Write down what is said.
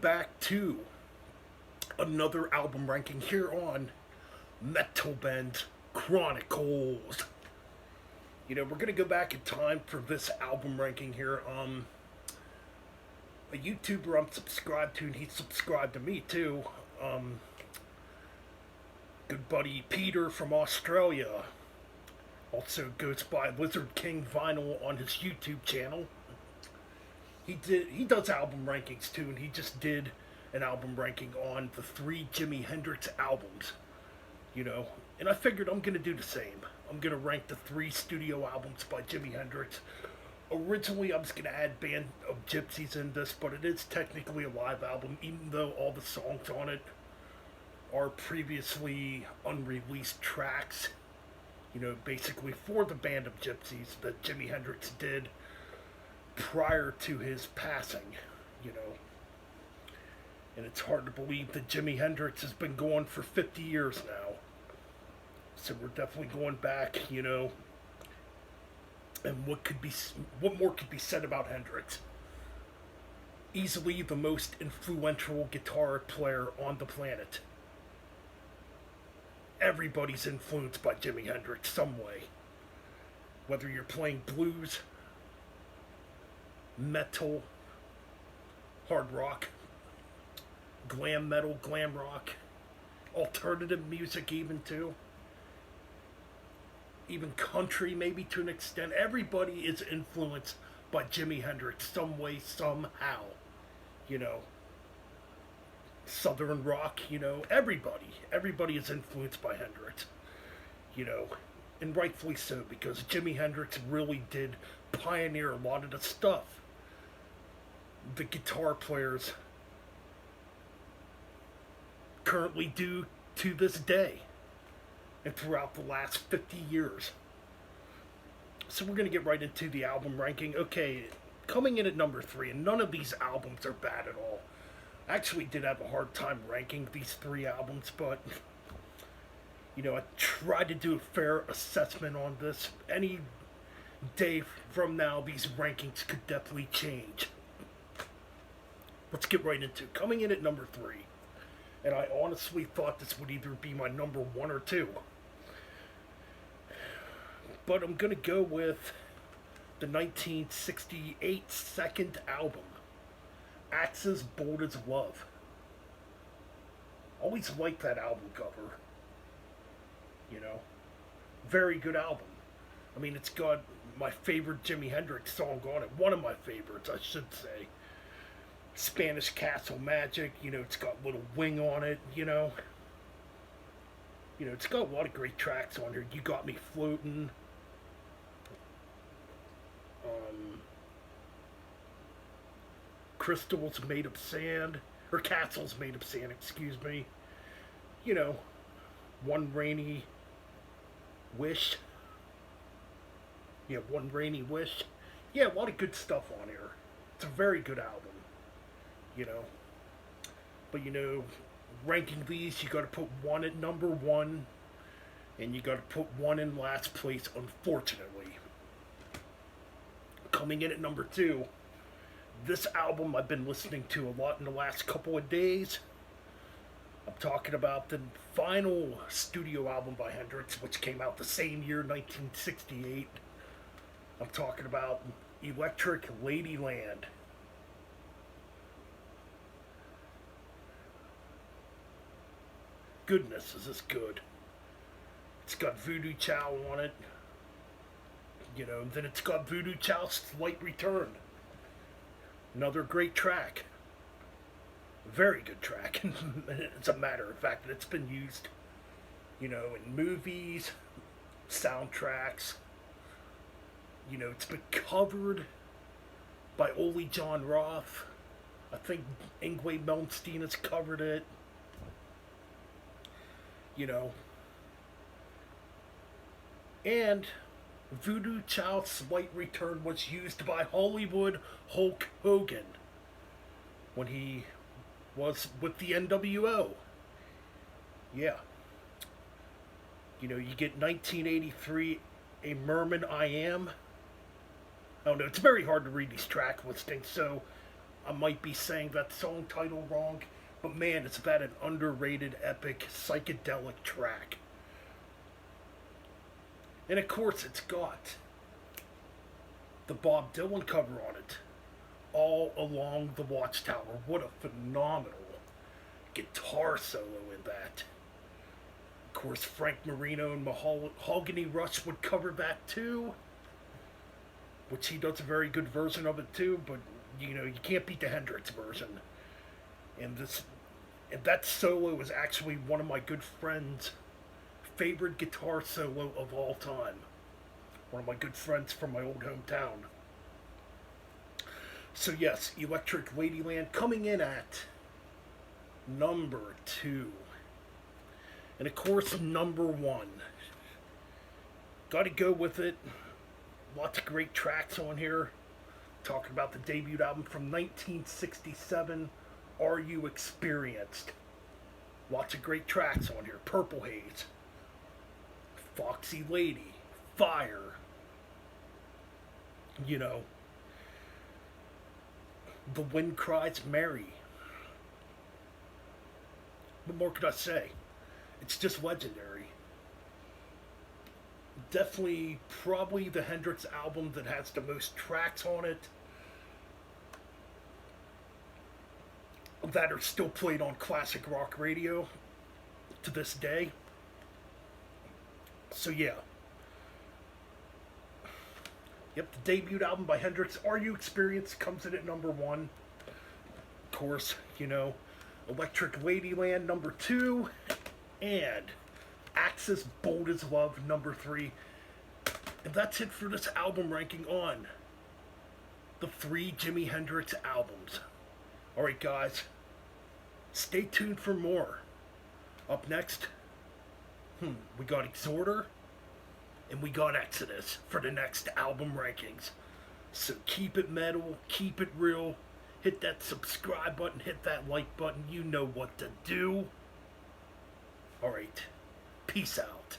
back to another album ranking here on Metal Band Chronicles. We're gonna go back in time for this album ranking here. A YouTuber I'm subscribed to, and he's subscribed to me too. Good buddy Peter from Australia. Also goes by Lizard King Vinyl on his YouTube channel. He does album rankings too, and he just did an album ranking on the 3 Jimi Hendrix albums. And I figured I'm gonna do the same. I'm gonna rank the 3 studio albums by Jimi Hendrix. Originally, I was gonna add Band of Gypsies in this, but it is technically a live album, even though all the songs on it are previously unreleased tracks. Basically for the Band of Gypsies that Jimi Hendrix did prior to his passing. And it's hard to believe that Jimi Hendrix has been going for 50 years now. So we're definitely going back, and what more could be said about Hendrix? Easily the most influential guitar player on the planet. Everybody's influenced by Jimi Hendrix some way. Whether you're playing blues, metal, hard rock, glam metal, glam rock, alternative music even too. Even country maybe to an extent. Everybody is influenced by Jimi Hendrix some way, somehow. Southern rock, everybody is influenced by Hendrix. And rightfully so, because Jimi Hendrix really did pioneer a lot of the stuff the guitar players currently do to this day and throughout the last 50 years. So we're going to get right into the album ranking. Okay, coming in at number 3, and none of these albums are bad at all. I actually did have a hard time ranking these 3 albums, but I tried to do a fair assessment on this. Any day from now, these rankings could definitely change. Let's get right into it. Coming in at number 3, and I honestly thought this would either be my number 1 or 2. But I'm going to go with the 1968 second album, Axis Bold as Love. Always liked that album cover. Very good album. I mean, it's got my favorite Jimi Hendrix song on it. One of my favorites, I should say. Spanish Castle Magic. It's got Little Wing on it. It's got a lot of great tracks on here. You Got Me Floating. Crystals Made of Sand, or Castles Made of Sand, excuse me. One Rainy Wish. One Rainy Wish. A lot of good stuff on here. It's a very good album. But ranking these, you gotta put one at number 1, and you gotta put one in last place, unfortunately. Coming in at number 2, this album I've been listening to a lot in the last couple of days. I'm talking about the final studio album by Hendrix, which came out the same year, 1968. I'm talking about Electric Ladyland. Goodness, is this good. It's got Voodoo Chow on it. And then it's got Voodoo Chow's Slight Return. Another great track. Very good track. As a matter of fact, it's been used, in movies, soundtracks. It's been covered by Ole John Roth. I think Yngwie Malmsteen has covered it. And Voodoo Child's Slight Return was used by Hollywood Hulk Hogan when he was with the NWO. Yeah. You get 1983, A Merman I Am. Oh no, it's very hard to read these track listings, so I might be saying that song title wrong, but man, it's about an underrated, epic, psychedelic track. And of course, it's got the Bob Dylan cover on it, All Along the Watchtower. What a phenomenal guitar solo in that. Of course, Frank Marino and Mahogany Rush would cover that too, which he does a very good version of it too, but you know, you can't beat the Hendrix version. And that solo is actually one of my good friends' favorite guitar solo of all time. One of my good friends from my old hometown. So yes, Electric Ladyland coming in at number 2. And of course, number 1. Gotta go with it. Lots of great tracks on here. Talking about the debut album from 1967, Are You Experienced? Lots of great tracks on here. Purple Haze, Foxy Lady, Fire. You know, The Wind Cries Mary. What more could I say? It's just legendary. Definitely, probably the Hendrix album that has the most tracks on it that are still played on classic rock radio to this day. So yeah. Yep, the debut album by Hendrix, Are You Experienced, comes in at number 1. Of course, you know, Electric Ladyland, number 2. And Axis Bold as Love, number 3. And that's it for this album ranking on the 3 Jimi Hendrix albums. Alright guys, stay tuned for more. Up next, we got Exhorter, and we got Exodus for the next album rankings. So keep it metal, keep it real, hit that subscribe button, hit that like button, you know what to do. Alright, peace out.